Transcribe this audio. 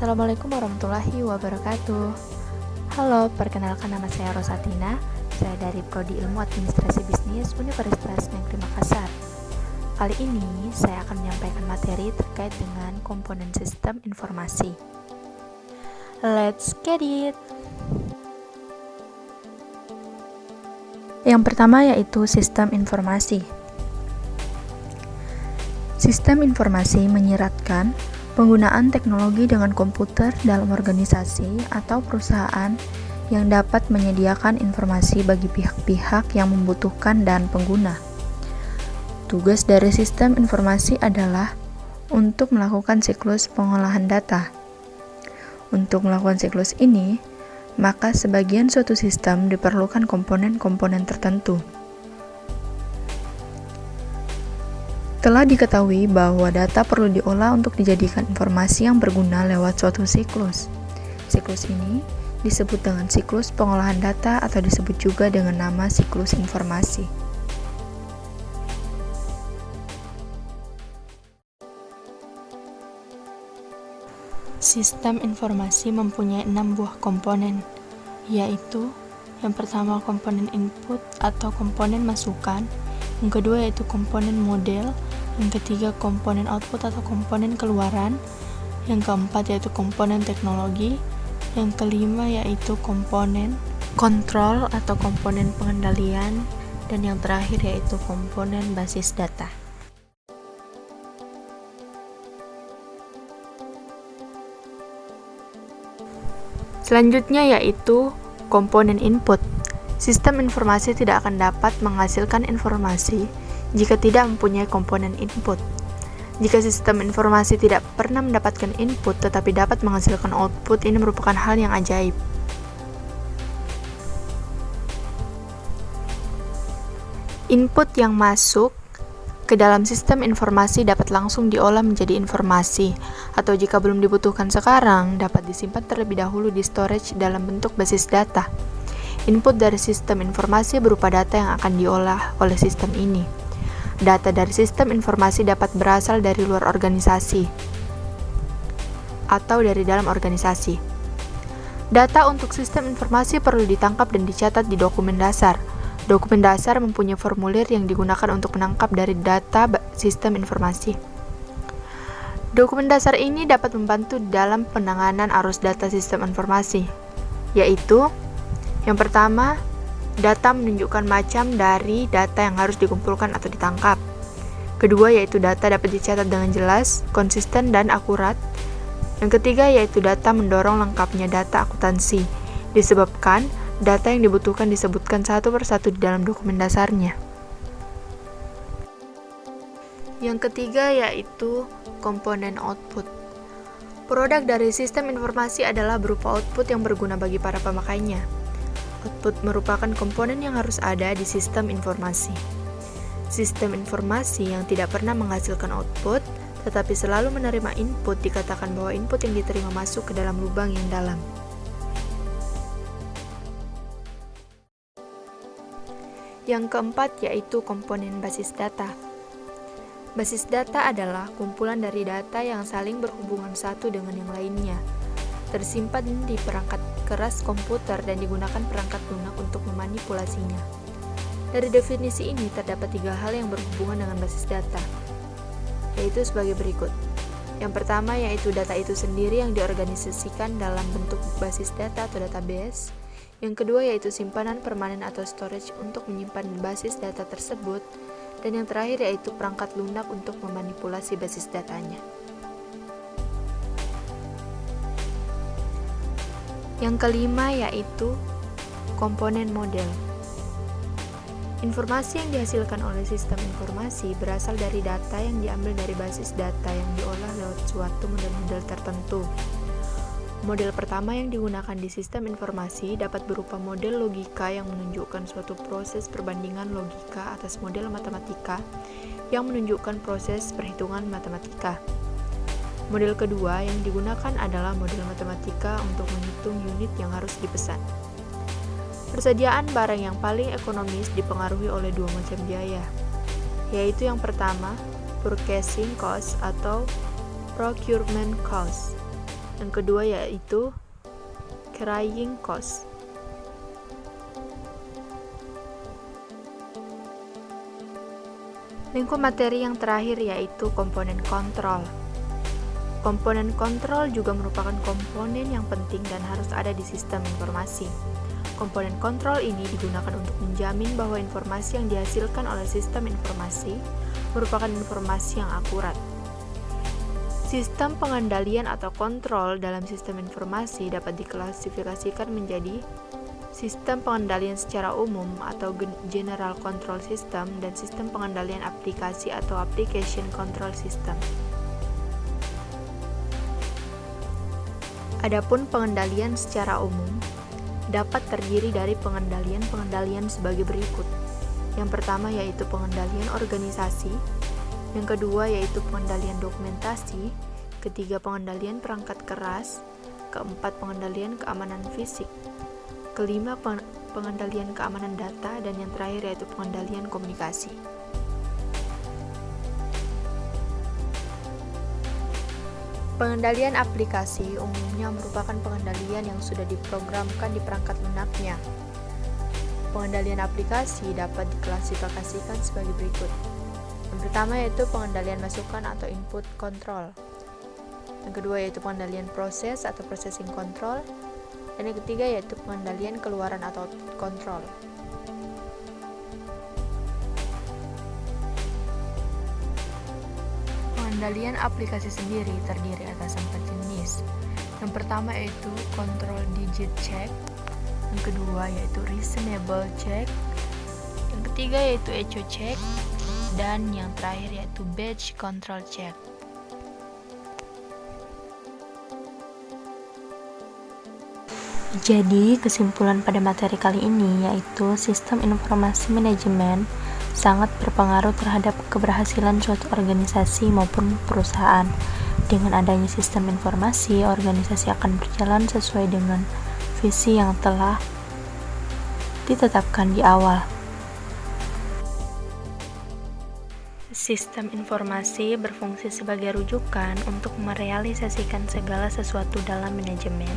Assalamualaikum warahmatullahi wabarakatuh. Halo, perkenalkan nama saya Rosatina. Saya dari Prodi Ilmu Administrasi Bisnis Universitas Negeri Makassar. Kali ini saya akan menyampaikan materi terkait dengan komponen sistem informasi. Let's get it! Yang pertama yaitu sistem informasi. Sistem informasi menyiratkan penggunaan teknologi dengan komputer dalam organisasi atau perusahaan yang dapat menyediakan informasi bagi pihak-pihak yang membutuhkan dan pengguna. Tugas dari sistem informasi adalah untuk melakukan siklus pengolahan data. Untuk melakukan siklus ini, maka sebagian suatu sistem diperlukan komponen-komponen tertentu. Telah diketahui bahwa data perlu diolah untuk dijadikan informasi yang berguna lewat suatu siklus. Siklus ini disebut dengan siklus pengolahan data atau disebut juga dengan nama siklus informasi. Sistem informasi mempunyai 6 buah komponen, yaitu yang pertama komponen input atau komponen masukan, yang kedua yaitu komponen model, yang ketiga komponen output atau komponen keluaran, yang keempat yaitu komponen teknologi, yang kelima yaitu komponen kontrol atau komponen pengendalian, dan yang terakhir yaitu komponen basis data. Selanjutnya yaitu komponen input. Sistem informasi tidak akan dapat menghasilkan informasi jika tidak mempunyai komponen input. Jika sistem informasi tidak pernah mendapatkan input tetapi dapat menghasilkan output, ini merupakan hal yang ajaib. Input yang masuk ke dalam sistem informasi dapat langsung diolah menjadi informasi, atau jika belum dibutuhkan sekarang, dapat disimpan terlebih dahulu di storage dalam bentuk basis data. Input dari sistem informasi berupa data yang akan diolah oleh sistem ini. Data dari sistem informasi dapat berasal dari luar organisasi atau dari dalam organisasi. Data untuk sistem informasi perlu ditangkap dan dicatat di dokumen dasar. Dokumen dasar mempunyai formulir yang digunakan untuk menangkap dari data sistem informasi. Dokumen dasar ini dapat membantu dalam penanganan arus data sistem informasi, yaitu yang pertama, data menunjukkan macam dari data yang harus dikumpulkan atau ditangkap. Kedua, yaitu data dapat dicatat dengan jelas, konsisten, dan akurat. Yang ketiga, yaitu data mendorong lengkapnya data akuntansi, disebabkan data yang dibutuhkan disebutkan satu persatu di dalam dokumen dasarnya. Yang ketiga, yaitu komponen output. Produk dari sistem informasi adalah berupa output yang berguna bagi para pemakainya. Output merupakan komponen yang harus ada di sistem informasi. Sistem informasi yang tidak pernah menghasilkan output, tetapi selalu menerima input, dikatakan bahwa input yang diterima masuk ke dalam lubang yang dalam. Yang keempat yaitu komponen basis data. Basis data adalah kumpulan dari data yang saling berhubungan satu dengan yang lainnya, tersimpan di perangkat keras komputer dan digunakan perangkat lunak untuk memanipulasinya. Dari definisi ini terdapat 3 hal yang berhubungan dengan basis data, yaitu sebagai berikut. Yang pertama yaitu data itu sendiri yang diorganisasikan dalam bentuk basis data atau database. Yang kedua yaitu simpanan permanen atau storage untuk menyimpan basis data tersebut. Dan yang terakhir yaitu perangkat lunak untuk memanipulasi basis datanya. Yang kelima yaitu komponen model. Informasi yang dihasilkan oleh sistem informasi berasal dari data yang diambil dari basis data yang diolah lewat suatu model-model tertentu. Model pertama yang digunakan di sistem informasi dapat berupa model logika yang menunjukkan suatu proses perbandingan logika atas model matematika yang menunjukkan proses perhitungan matematika. Model kedua yang digunakan adalah model matematika untuk menghitung unit yang harus dipesan. Persediaan barang yang paling ekonomis dipengaruhi oleh 2 macam biaya, yaitu yang pertama, purchasing cost atau procurement cost. Yang kedua yaitu carrying cost. Lingkup materi yang terakhir yaitu komponen kontrol. Komponen kontrol juga merupakan komponen yang penting dan harus ada di sistem informasi. Komponen kontrol ini digunakan untuk menjamin bahwa informasi yang dihasilkan oleh sistem informasi merupakan informasi yang akurat. Sistem pengendalian atau kontrol dalam sistem informasi dapat diklasifikasikan menjadi sistem pengendalian secara umum atau general control system dan sistem pengendalian aplikasi atau application control system. Adapun pengendalian secara umum dapat terdiri dari pengendalian sebagai berikut. Yang pertama yaitu pengendalian organisasi, yang kedua yaitu pengendalian dokumentasi, ketiga pengendalian perangkat keras, keempat pengendalian keamanan fisik, kelima pengendalian keamanan data, dan yang terakhir yaitu pengendalian komunikasi. Pengendalian aplikasi umumnya merupakan pengendalian yang sudah diprogramkan di perangkat lunaknya. Pengendalian aplikasi dapat diklasifikasikan sebagai berikut. Yang pertama yaitu pengendalian masukan atau input control. Yang kedua yaitu pengendalian proses atau processing control. Dan yang ketiga yaitu pengendalian keluaran atau output control. Pengendalian aplikasi sendiri terdiri atas 4 jenis. Yang pertama yaitu control digit check, yang kedua yaitu reasonable check, yang ketiga yaitu echo check, dan yang terakhir yaitu batch control check. Jadi, kesimpulan pada materi kali ini yaitu sistem informasi manajemen sangat berpengaruh terhadap keberhasilan suatu organisasi maupun perusahaan. Dengan adanya sistem informasi, organisasi akan berjalan sesuai dengan visi yang telah ditetapkan di awal. Sistem informasi berfungsi sebagai rujukan untuk merealisasikan segala sesuatu dalam manajemen.